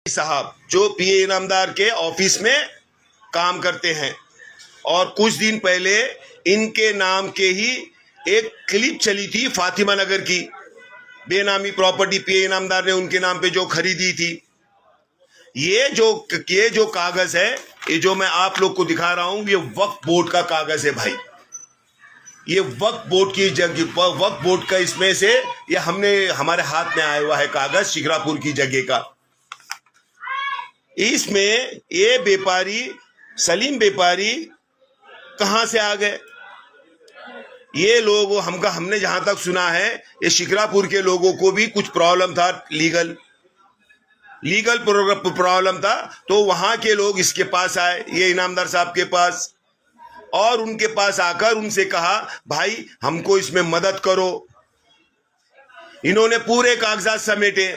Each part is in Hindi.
साहब जो पीए इनामदार के ऑफिस में काम करते हैं, और कुछ दिन पहले इनके नाम के ही एक क्लिप चली थी फातिमा नगर की, बेनामी प्रॉपर्टी पीए इनामदार ने उनके नाम पे जो खरीदी थी। ये जो कागज है, ये जो मैं आप लोग को दिखा रहा हूं, ये वक्फ बोर्ड का कागज है भाई। ये वक्फ बोर्ड की जगह, वक्फ बोर्ड का इसमें से ये हमारे हाथ में आया हुआ है कागज, शिक्रापुर की जगह का। इसमें ये व्यापारी सलीम व्यापारी कहां से आ गए? ये लोग हमने जहां तक सुना है, ये शिक्रापुर के लोगों को भी कुछ प्रॉब्लम था, लीगल प्रॉब्लम था, तो वहां के लोग इसके पास आए, ये इनामदार साहब के पास, और उनके पास आकर उनसे कहा भाई हमको इसमें मदद करो। इन्होंने पूरे कागजात समेटे,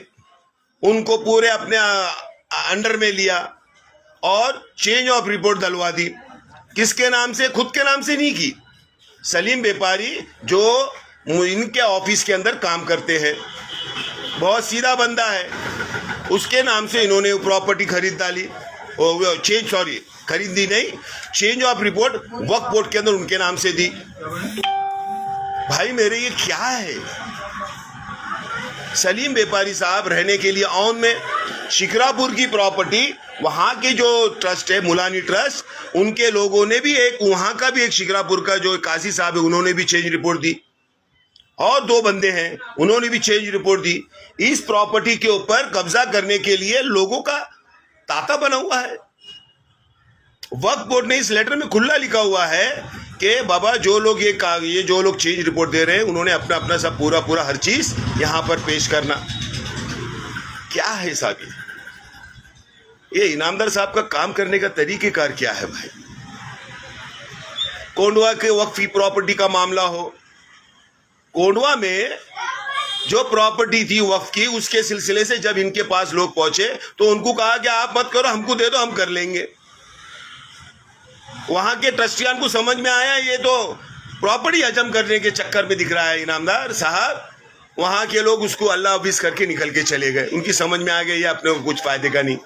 उनको पूरे अपने अंडर में लिया और चेंज ऑफ रिपोर्ट डलवा दी। किसके नाम से? खुद के नाम से नहीं की। सलीम व्यापारी जो इनके ऑफिस के अंदर काम करते हैं, बहुत सीधा बंदा है, उसके नाम से इन्होंने प्रॉपर्टी खरीद डाली, खरीदी नहीं, change of report Waqf board के अंदर उनके नाम से दी। भाई मेरे ये क्या है? सलीम व्यापारी साहब रहने के लिए ऑन में शिक्रापुर की प्रॉपर्टी, वहां के जो ट्रस्ट है मुलानी ट्रस्ट, उनके लोगों ने भी वहां का भी एक शिक्रापुर का जो काजी साहब है, उन्होंने भी चेंज रिपोर्ट दी, और दो बंदे हैं उन्होंने भी चेंज रिपोर्ट दी। इस प्रॉपर्टी के ऊपर कब्जा करने के लिए लोगों का तांता बना हुआ है। वक्फ बोर्ड ने इस लेटर में खुला लिखा हुआ है कि बाबा जो लोग ये जो लोग चेंज रिपोर्ट दे रहे हैं, उन्होंने अपना सब पूरा हर चीज यहां पर पेश करना। क्या है साहब ये इनामदार साहब का काम करने का तरीकेकार क्या है भाई? कोंडवा के वक्फी प्रॉपर्टी का मामला हो, कोंडवा में जो प्रॉपर्टी थी वक्फ की, उसके सिलसिले से जब इनके पास लोग पहुंचे तो उनको कहा कि आप मत करो, हमको दे दो, हम कर लेंगे। वहां के ट्रस्टियान को समझ में आया ये तो प्रॉपर्टी हजम करने के चक्कर में दिख रहा है इनामदार साहब। वहां के लोग उसको अल्लाह हफिज करके निकल के चले गए, उनकी समझ में आ गई ये अपने को कुछ फायदे का नहीं।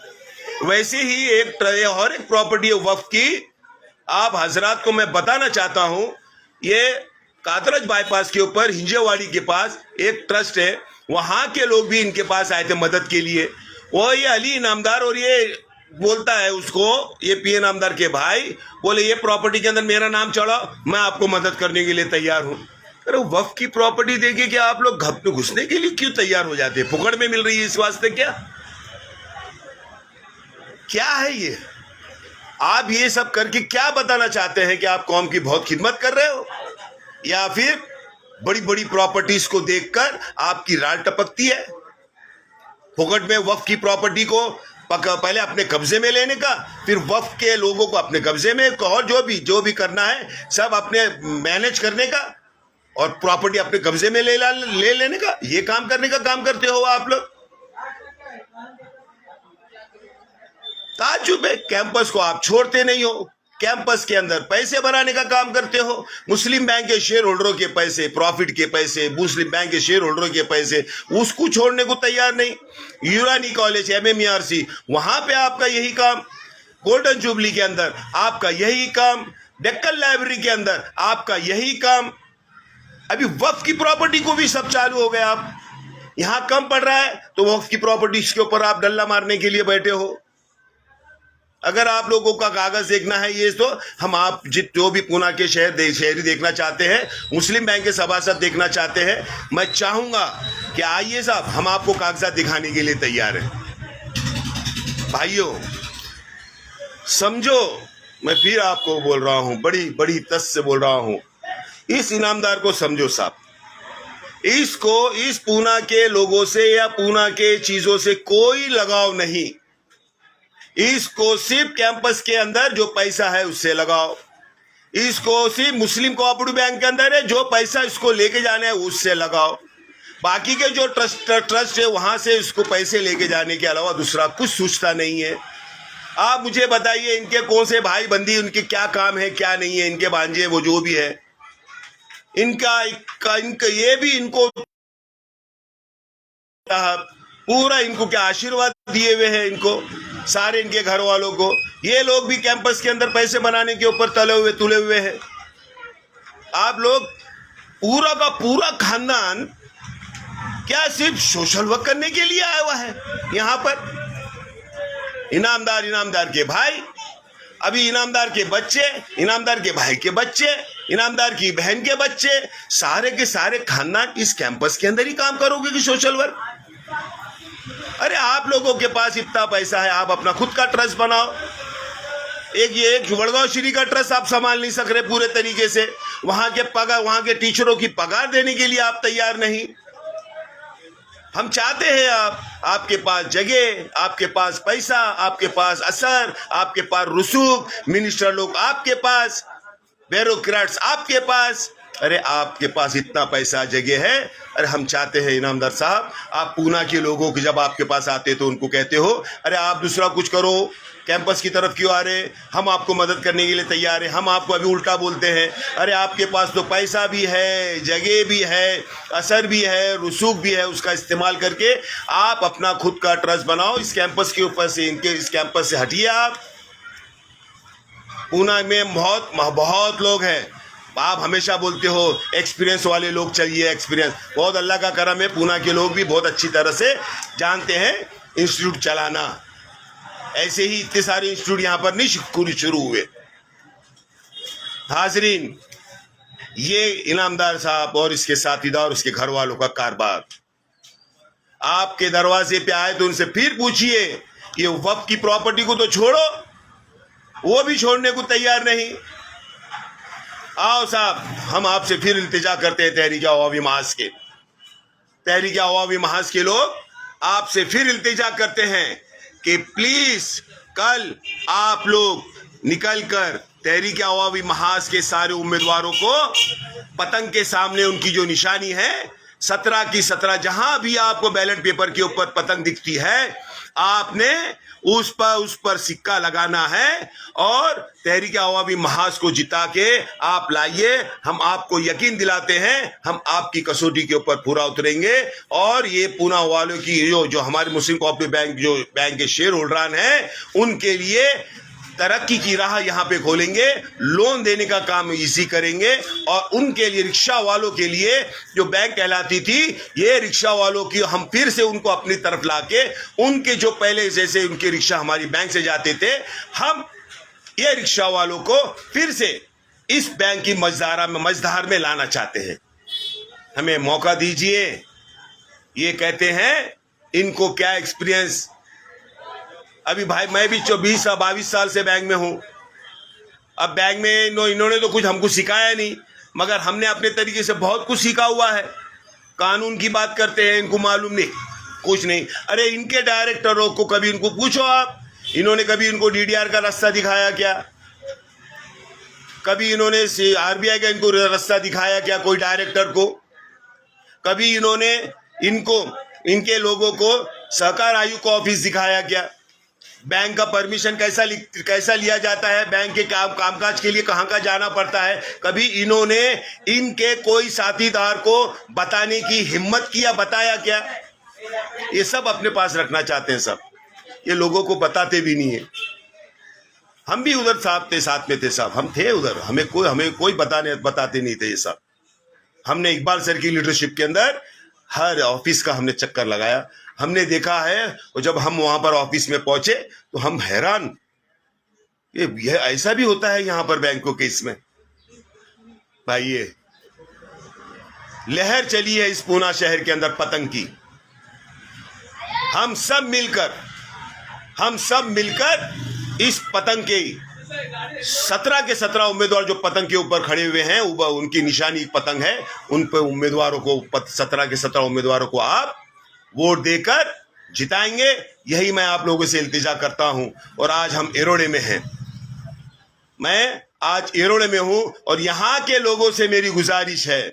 वैसे ही एक प्रॉपर्टी है वक्फ की, आप हजरात को मैं बताना चाहता हूं, ये कातरज बाईपास के ऊपर हिंजेवाड़ी के पास एक ट्रस्ट है, वहां के लोग भी इनके पास आए थे मदद के लिए। वो ये अली इनामदार, और ये बोलता है उसको, ये पीए इनामदार के भाई बोले ये प्रॉपर्टी के अंदर मेरा नाम चढ़ाओ, मैं आपको मदद करने के लिए तैयार हूं। अरे वक्फ की प्रॉपर्टी देखिए कि आप लोग घप में घुसने के लिए क्यों तैयार हो जाते हैं? फुकड़ में मिल रही है इस वास्ते क्या है ये? आप ये सब करके क्या बताना चाहते हैं कि आप कौम की बहुत खिदमत कर रहे हो, या फिर बड़ी बड़ी प्रॉपर्टीज को देखकर आपकी राल टपकती है? फुकट में वक्फ की प्रॉपर्टी को पहले अपने कब्जे में लेने का, फिर वक्फ के लोगों को अपने कब्जे में, और जो भी करना है सब अपने मैनेज करने का, और प्रॉपर्टी अपने कब्जे में ले लेने का, ये काम करने का काम करते हो आप लोग। ताज्जुब है, कैंपस को आप छोड़ते नहीं हो, कैंपस के अंदर पैसे बनाने का काम करते हो। मुस्लिम बैंक के शेयर होल्डरों के पैसे, प्रॉफिट के पैसे, मुस्लिम बैंक के शेयर होल्डरों के पैसे, उसको छोड़ने को तैयार नहीं। यूरानी कॉलेज MMERC, वहां पे आपका यही काम, गोल्डन जुबली के अंदर आपका यही काम, डेक्कन लाइब्रेरी के अंदर आपका यही काम। अभी वक्फ की प्रॉपर्टी को भी सब चालू हो गया। आप यहां कम पड़ रहा है तो वक्फ की प्रॉपर्टी के ऊपर आप डल्ला मारने के लिए बैठे हो। अगर आप लोगों का कागज देखना है ये, तो आप जो भी पूना के शहरी देखना चाहते हैं, मुस्लिम बैंक के सभासद देखना चाहते हैं, मैं चाहूंगा कि आइए साहब, हम आपको कागजात दिखाने के लिए तैयार हैं। भाइयों समझो, मैं फिर आपको बोल रहा हूं, बड़ी बड़ी तस से बोल रहा हूं, इस इनामदार को समझो साहब। इसको इस पूना के लोगों से या पूना के चीजों से कोई लगाव नहीं। इसको सिर्फ कैंपस के अंदर जो पैसा है उससे लगाओ। इसको सिर्फ मुस्लिम कोऑपरेटिव बैंक के अंदर है जो पैसा इसको लेके जाना है उससे लगाओ। बाकी के जो ट्रस्ट है वहां से इसको पैसे लेके जाने के अलावा दूसरा कुछ सोचता नहीं है। आप मुझे बताइए इनके कौन से भाई बंदी, उनके क्या काम है क्या नहीं है, इनके भांजे वो जो भी है, इनका ये भी इनको पूरा इनको क्या आशीर्वाद दिए हुए हैं इनको, सारे इनके घर वालों को। ये लोग भी कैंपस के अंदर पैसे बनाने के ऊपर तुले हुए हैं। आप लोग पूरा का पूरा खानदान क्या सिर्फ सोशल वर्क करने के लिए आया हुआ है यहां पर? इनामदार के भाई, अभी इनामदार के बच्चे, इनामदार के भाई के बच्चे, इनामदार की बहन के बच्चे, सारे के सारे खानदान इस कैंपस के अंदर ही काम करोगे कि सोशल वर्क? अरे आप लोगों के पास इतना पैसा है, आप अपना खुद का ट्रस्ट बनाओ। एक वडगांव श्री का ट्रस्ट आप संभाल नहीं सक रहे पूरे तरीके से। वहां के टीचरों की पगार देने के लिए आप तैयार नहीं। हम चाहते हैं आपके पास जगह, आपके पास पैसा, आपके पास असर, आपके पास रसूख, मिनिस्टर लोग आपके पास, ब्यूरोक्रेट्स आपके पास। अरे आपके पास इतना पैसा जगह है। अरे हम चाहते हैं इनामदार साहब, आप पूना के लोगों के जब आपके पास आते तो उनको कहते हो अरे आप दूसरा कुछ करो, कैंपस की तरफ क्यों आ रहे? हम आपको मदद करने के लिए तैयार हैं। हम आपको अभी उल्टा बोलते हैं, अरे आपके पास तो पैसा भी है, जगह भी है, असर भी है, रसूख भी है, उसका इस्तेमाल करके आप अपना खुद का ट्रस्ट बनाओ। इस कैंपस के ऊपर से, इस कैंपस से हटिए। आप पूना में बहुत लोग हैं। आप हमेशा बोलते हो एक्सपीरियंस वाले लोग चाहिए, एक्सपीरियंस। बहुत अल्लाह का करम है, पूना के लोग भी बहुत अच्छी तरह से जानते हैं इंस्टीट्यूट चलाना। ऐसे ही इतने सारे इंस्टीट्यूट यहां पर नहीं शुरू हुए। हाजरीन, ये इनामदार साहब और इसके साथीदार और इसके घर वालों का कारोबार। आपके दरवाजे पे आए तो उनसे फिर पूछिए, ये वक्फ की प्रॉपर्टी को तो छोड़ो, वो भी छोड़ने को तैयार नहीं। आओ साहब, हम आपसे फिर इल्तिजा करते हैं, तहरीक-ए-अवामी महाज के, तहरीक-ए-अवामी महाज के लोग आपसे फिर इल्तिजा करते हैं कि प्लीज कल आप लोग निकल कर तहरीक-ए-अवामी महाज के सारे उम्मीदवारों को पतंग के सामने उनकी जो निशानी है 17 की 17, जहां भी आपको बैलेट पेपर के ऊपर पतंग दिखती है, आपने उस पर सिक्का लगाना है और तहरीक-ए-अवामी महाज को जिता के आप लाइए। हम आपको यकीन दिलाते हैं, हम आपकी कसौटी के ऊपर पूरा उतरेंगे। और ये पूना वालों की जो हमारे मुस्लिम कोऑपरेटिव बैंक, जो बैंक के शेयर होल्डरान हैं, उनके लिए तरक्की की राह यहाँ पे खोलेंगे, लोन देने का काम इसी करेंगे। और उनके लिए, रिक्शा वालों के लिए जो बैंक कहलाती थी, ये रिक्शा वालों की हम फिर से उनको अपनी तरफ लाके, उनके जो पहले जैसे उनके रिक्शा हमारी बैंक से जाते थे, हम ये रिक्शा वालों को फिर से इस बैंक की मझधार में लाना चाहते हैं। हमें मौका दीजिए। ये कहते हैं इनको क्या एक्सपीरियंस। अभी भाई मैं भी 22 साल से बैंक में हूं। अब बैंक में इन्होंने तो कुछ हमको सिखाया नहीं, मगर हमने अपने तरीके से बहुत कुछ सीखा हुआ है। कानून की बात करते हैं, इनको मालूम नहीं, कुछ नहीं। अरे इनके डायरेक्टरों को कभी इनको पूछो आप, इन्होंने कभी इनको डीडीआर का रास्ता दिखाया क्या? कभी इन्होंने आरबीआई का इनको रास्ता दिखाया क्या कोई डायरेक्टर को? कभी इन्होंने इनके लोगों को सहकार आयुक्त को ऑफिस दिखाया क्या? बैंक का परमिशन कैसा लिया जाता है, बैंक के कामकाज के लिए कहाँ का जाना पड़ता है, कभी इन्होंने इनके कोई साथीदार को बताने की हिम्मत किया, बताया क्या? ये सब अपने पास रखना चाहते हैं सब, ये लोगों को बताते भी नहीं है। हम भी उधर साथ में थे साहब, हम थे उधर, हमें कोई बताते नहीं थे ये सब। हमने इकबाल सर की लीडरशिप के अंदर हर ऑफिस का हमने चक्कर लगाया, हमने देखा है। और जब हम वहां पर ऑफिस में पहुंचे तो हम हैरान, ये ऐसा भी होता है यहां पर बैंकों के इसमें। भाई ये लहर चली है इस पूना शहर के अंदर पतंग की। हम सब मिलकर इस पतंग के 17 के 17 उम्मीदवार जो पतंग के ऊपर खड़े हुए हैं, उनकी निशानी पतंग है, उन पे उम्मीदवारों को 17 के 17 उम्मीदवारों को आप वोट देकर जिताएंगे। यही मैं आप लोगों से इल्तिजा करता हूं। और आज हम एरोड़े में हैं, मैं आज एरोड़े में हूं और यहां के लोगों से मेरी गुजारिश है,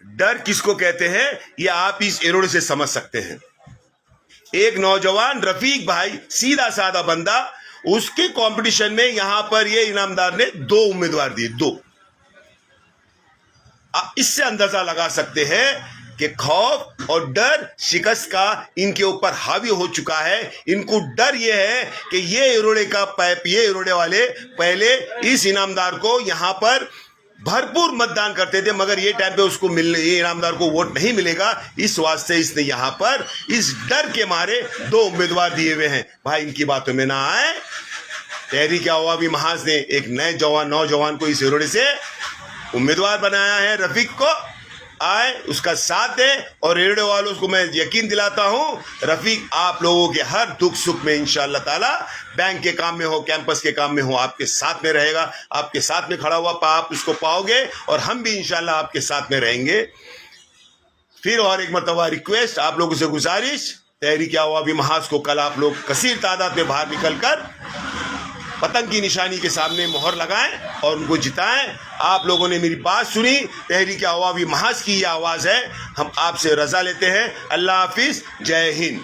डर किसको कहते हैं ये आप इस एरोड़े से समझ सकते हैं। एक नौजवान रफीक भाई, सीधा साधा बंदा, उसके कंपटीशन में यहां पर ये इनामदार ने 2 उम्मीदवार दिए, 2। आप इससे अंदाजा लगा सकते हैं कि खौफ और डर शिकस्त का इनके ऊपर हावी हो चुका है। इनको डर ये है कि ये इरोड़े वाले पहले इस इनामदार को यहाँ पर भरपूर मतदान करते थे, मगर ये टाइम पे उसको ये इनामदार को वोट नहीं मिलेगा। इस वास्ते इसने यहाँ पर इस डर के मारे 2 उम्मीदवार दिए हुए हैं। भाई इनकी बातों में ना आए। तहरीक अवामी महाज ने एक नौजवान को इस इरोड़े से उम्मीदवार बनाया है। रफीक को आए, उसका साथ दे, और रेडियो वालों को मैं यकीन दिलाता हूं रफीक आप लोगों के हर दुख सुख में इंशाअल्लाह ताला, बैंक के काम में हो, कैंपस के काम में हो, आपके साथ में रहेगा। आपके साथ में खड़ा हुआ आप उसको पाओगे और हम भी इंशाअल्लाह आपके साथ में रहेंगे। फिर और एक मरतबा रिक्वेस्ट, आप लोगों से गुजारिश, तहरीक अवामी महाज को कल आप लोग कसीर तादाद में बाहर निकलकर पतंग की निशानी के सामने मोहर लगाएं और उनको जिताएं। आप लोगों ने मेरी बात सुनी, तहरीक अवामी महाज की ये आवाज़ है। हम आपसे रजा लेते हैं। अल्लाह हाफिज, जय हिंद।